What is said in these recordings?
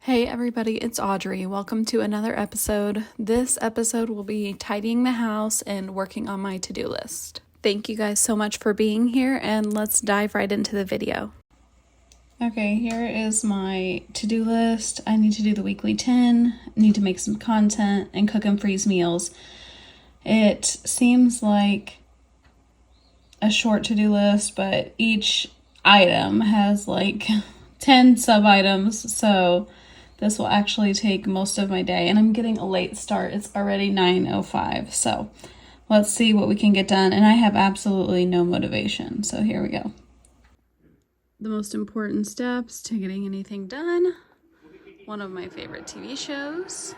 Hey everybody, it's Audrey. Welcome to another episode. This episode will be tidying the house and working on my to-do list. Thank you guys so much for being here, and let's dive right into the video. Okay, here is my to-do list. I need to do the weekly 10, need to make some content, and cook and freeze meals. It seems like a short to-do list, but each item has like 10 sub-items, so this will actually take most of my day, and I'm getting a late start. It's already 9:05, so let's see what we can get done, and I have absolutely no motivation, so here we go. The most important steps to getting anything done. One of my favorite TV shows.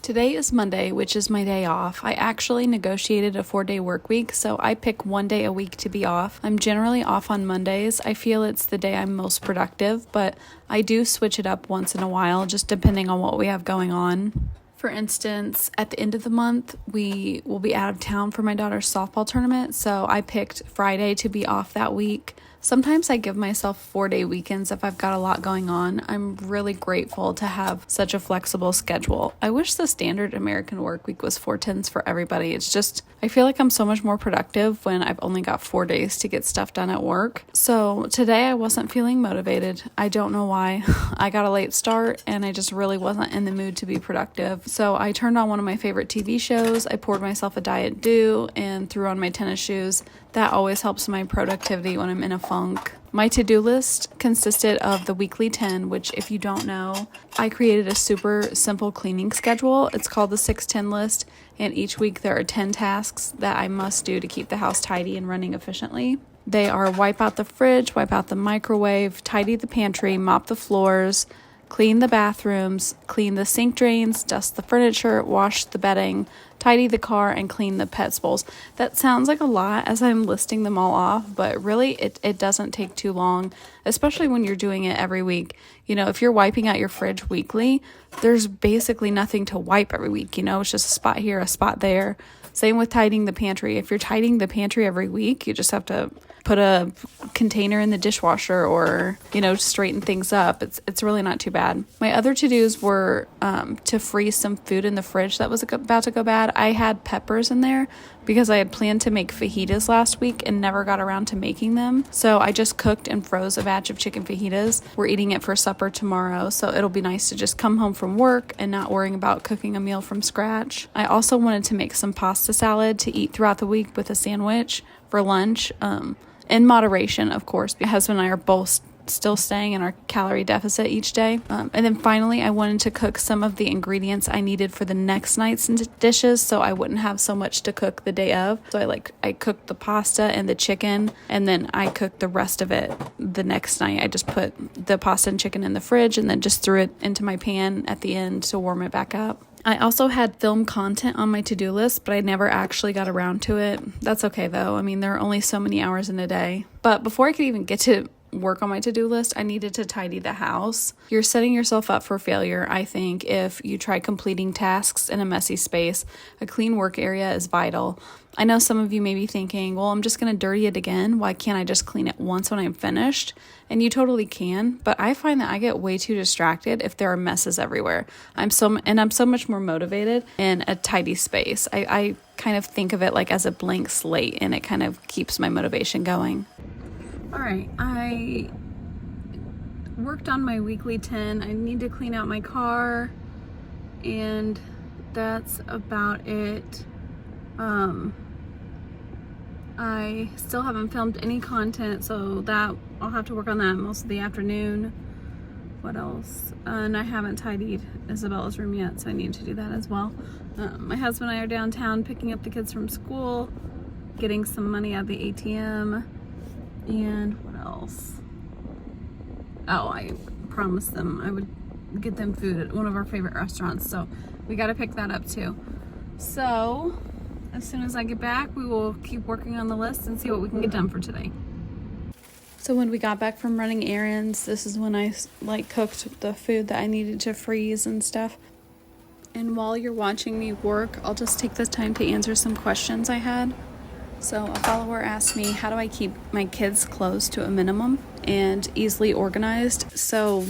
Today is Monday, which is my day off. I actually negotiated a 4-day work week, so I pick one day a week to be off. I'm generally off on Mondays. I feel it's the day I'm most productive, but I do switch it up once in a while, just depending on what we have going on. For instance, at the end of the month, we will be out of town for my daughter's softball tournament, so I picked Friday to be off that week. Sometimes I give myself 4-day weekends if I've got a lot going on. I'm really grateful to have such a flexible schedule. I wish the standard American work week was 4/10s for everybody. It's just, I feel like I'm so much more productive when I've only got 4 days to get stuff done at work. So today I wasn't feeling motivated. I don't know why. I got a late start and I just really wasn't in the mood to be productive. So I turned on one of my favorite TV shows. I poured myself a Diet Dew and threw on my tennis shoes. That always helps my productivity when I'm in a funk. My to-do list consisted of the weekly 10, which if you don't know, I created a super simple cleaning schedule. It's called the 6-10 list, and each week there are 10 tasks that I must do to keep the house tidy and running efficiently. They are wipe out the fridge, wipe out the microwave, tidy the pantry, mop the floors, clean the bathrooms, clean the sink drains, dust the furniture, wash the bedding, tidy the car, and clean the pet bowls. That sounds like a lot as I'm listing them all off, but really it doesn't take too long, especially when you're doing it every week. You know, if you're wiping out your fridge weekly, there's basically nothing to wipe every week. You know, it's just a spot here, a spot there. Same with tidying the pantry. If you're tidying the pantry every week, you just have to put a container in the dishwasher or, you know, straighten things up. It's really not too bad. My other to-dos were to freeze some food in the fridge that was about to go bad. I had peppers in there because I had planned to make fajitas last week and never got around to making them. So I just cooked and froze a batch of chicken fajitas. We're eating it for supper tomorrow, so it'll be nice to just come home from work and not worrying about cooking a meal from scratch. I also wanted to make some pasta salad to eat throughout the week with a sandwich for lunch. In moderation, of course. My husband and I are both still staying in our calorie deficit each day. And then finally, I wanted to cook some of the ingredients I needed for the next night's dishes so I wouldn't have so much to cook the day of. So I cooked the pasta and the chicken, and then I cooked the rest of it the next night. I just put the pasta and chicken in the fridge and then just threw it into my pan at the end to warm it back up. I also had film content on my to-do list, but I never actually got around to it. That's okay though. I mean, there are only so many hours in a day. But before I could even get to work on my to-do list, I needed to tidy the house. You're setting yourself up for failure, I think, if you try completing tasks in a messy space. A clean work area is vital. I know some of you may be thinking, well, I'm just going to dirty it again. Why can't I just clean it once when I'm finished? And you totally can, but I find that I get way too distracted if there are messes everywhere. I'm so much more motivated in a tidy space. I kind of think of it like as a blank slate, and it kind of keeps my motivation going. All right, I worked on my weekly 10. I need to clean out my car, and that's about it. I still haven't filmed any content, so that I'll have to work on that most of the afternoon. What else? And I haven't tidied Isabella's room yet, so I need to do that as well. My husband and I are downtown picking up the kids from school, getting some money out of the ATM, and what else? Oh, I promised them I would get them food at one of our favorite restaurants, so we got to pick that up too. So as soon as I get back, we will keep working on the list and see what we can get done for today. So when we got back from running errands, this is when I cooked the food that I needed to freeze and stuff. And while you're watching me work, I'll just take this time to answer some questions I had. So a follower asked me, how do I keep my kids' clothes to a minimum and easily organized? So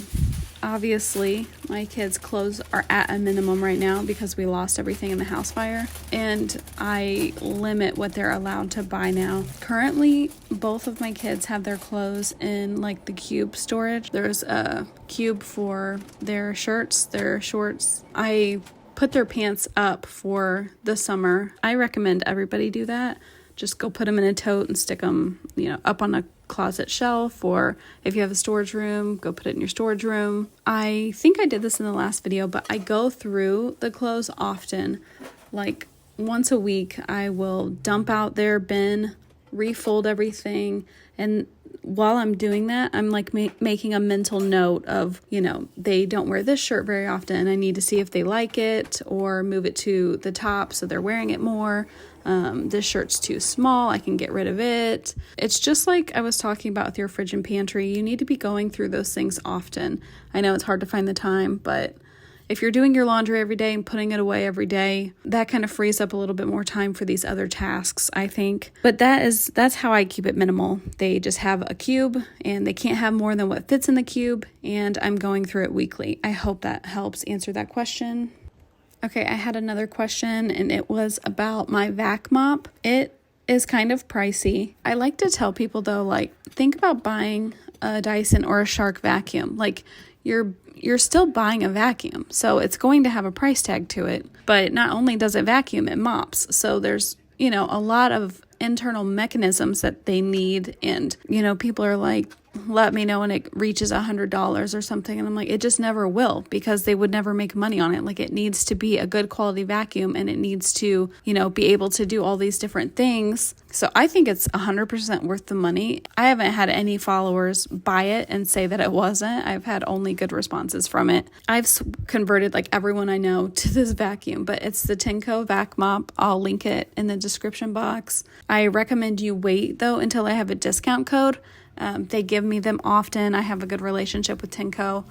Obviously, my kids' clothes are at a minimum right now because we lost everything in the house fire, and I limit what they're allowed to buy now. Currently, both of my kids have their clothes in like the cube storage. There's a cube for their shirts, their shorts. I put their pants up for the summer. I recommend everybody do that. Just go put them in a tote and stick them, up on a closet shelf, or if you have a storage room, go put it in your storage room. I think I did this in the last video, but I go through the clothes often. Like once a week, I will dump out their bin, refold everything, and while I'm doing that, I'm like making a mental note of, they don't wear this shirt very often. I need to see if they like it or move it to the top so they're wearing it more. This shirt's too small. I can get rid of it. It's just like I was talking about with your fridge and pantry. You need to be going through those things often. I know it's hard to find the time, but if you're doing your laundry every day and putting it away every day, that kind of frees up a little bit more time for these other tasks, I think. But that's how I keep it minimal. They just have a cube and they can't have more than what fits in the cube, and I'm going through it weekly. I hope that helps answer that question. Okay, I had another question, and it was about my vac mop. It is kind of pricey. I like to tell people though, think about buying a Dyson or a Shark vacuum. You're still buying a vacuum, so it's going to have a price tag to it. But not only does it vacuum, it mops. So there's, a lot of internal mechanisms that they need. And, people are like, let me know when it reaches $100 or something. And I'm like, it just never will, because they would never make money on it. Like, it needs to be a good quality vacuum, and it needs to, be able to do all these different things. So I think it's 100% worth the money. I haven't had any followers buy it and say that it wasn't. I've had only good responses from it. I've converted like everyone I know to this vacuum, but it's the Tenco Vac Mop. I'll link it in the description box. I recommend you wait though until I have a discount code. They give me them often. I have a good relationship with Tenco.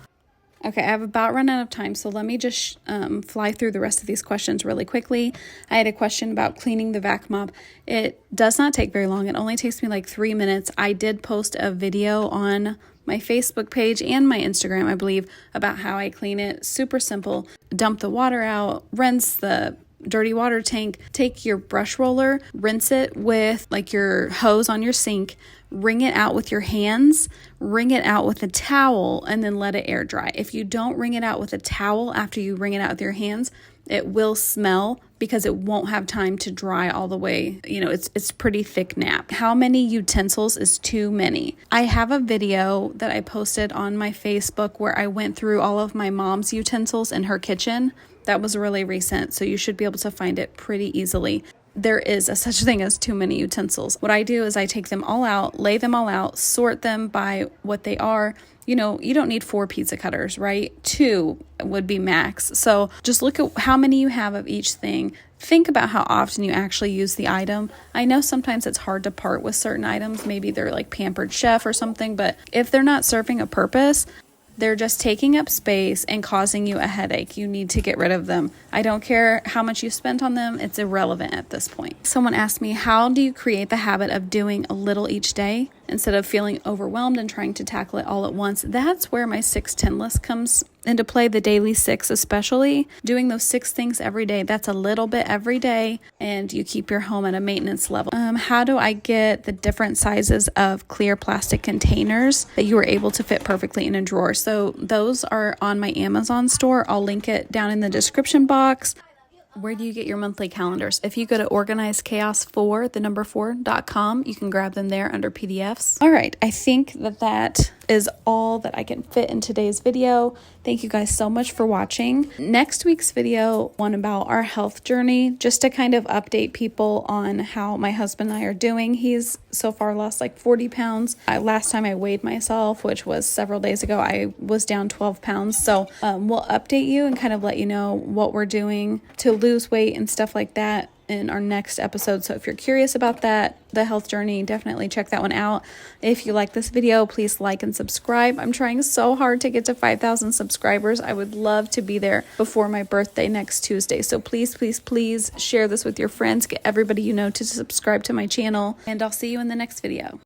Okay, I have about run out of time, so let me just fly through the rest of these questions really quickly. I had a question about cleaning the vac mop. It does not take very long. It only takes me like 3 minutes. I did post a video on my Facebook page and my Instagram, I believe, about how I clean it. Super simple. Dump the water out, rinse the dirty water tank, take your brush roller, rinse it with like your hose on your sink, wring it out with your hands, wring it out with a towel, and then let it air dry. If you don't wring it out with a towel after you wring it out with your hands, it will smell because it won't have time to dry all the way. It's pretty thick nap. How many utensils is too many? I have a video that I posted on my Facebook where I went through all of my mom's utensils in her kitchen. That was really recent, so you should be able to find it pretty easily. There is a such thing as too many utensils. What I do is I take them all out, lay them all out, sort them by what they are. You don't need 4 pizza cutters, right? 2 would be max. So just look at how many you have of each thing. Think about how often you actually use the item. I know sometimes it's hard to part with certain items. Maybe they're like Pampered Chef or something, but if they're not serving a purpose, they're just taking up space and causing you a headache. You need to get rid of them. I don't care how much you spent on them. It's irrelevant at this point. Someone asked me, how do you create the habit of doing a little each day instead of feeling overwhelmed and trying to tackle it all at once? That's where my 6-10 list comes into play, the daily 6 especially. Doing those 6 things every day. That's a little bit every day, and you keep your home at a maintenance level. How do I get the different sizes of clear plastic containers that you are able to fit perfectly in a drawer? So those are on my Amazon store. I'll link it down in the description box. Where do you get your monthly calendars? If you go to organizedchaos4.com, you can grab them there under PDFs. All right, I think that is all that I can fit in today's video. Thank you guys so much for watching. Next week's video, one about our health journey, just to kind of update people on how my husband and I are doing. He's so far lost like 40 pounds. Last time I weighed myself, which was several days ago, I was down 12 pounds. So we'll update you and kind of let you know what we're doing to lose weight and stuff like that in our next episode. So if you're curious about that, the health journey, definitely check that one out. If you like this video, please like and subscribe. I'm trying so hard to get to 5,000 subscribers. I would love to be there before my birthday next Tuesday. So please, please, please share this with your friends. Get everybody you know to subscribe to my channel, and I'll see you in the next video.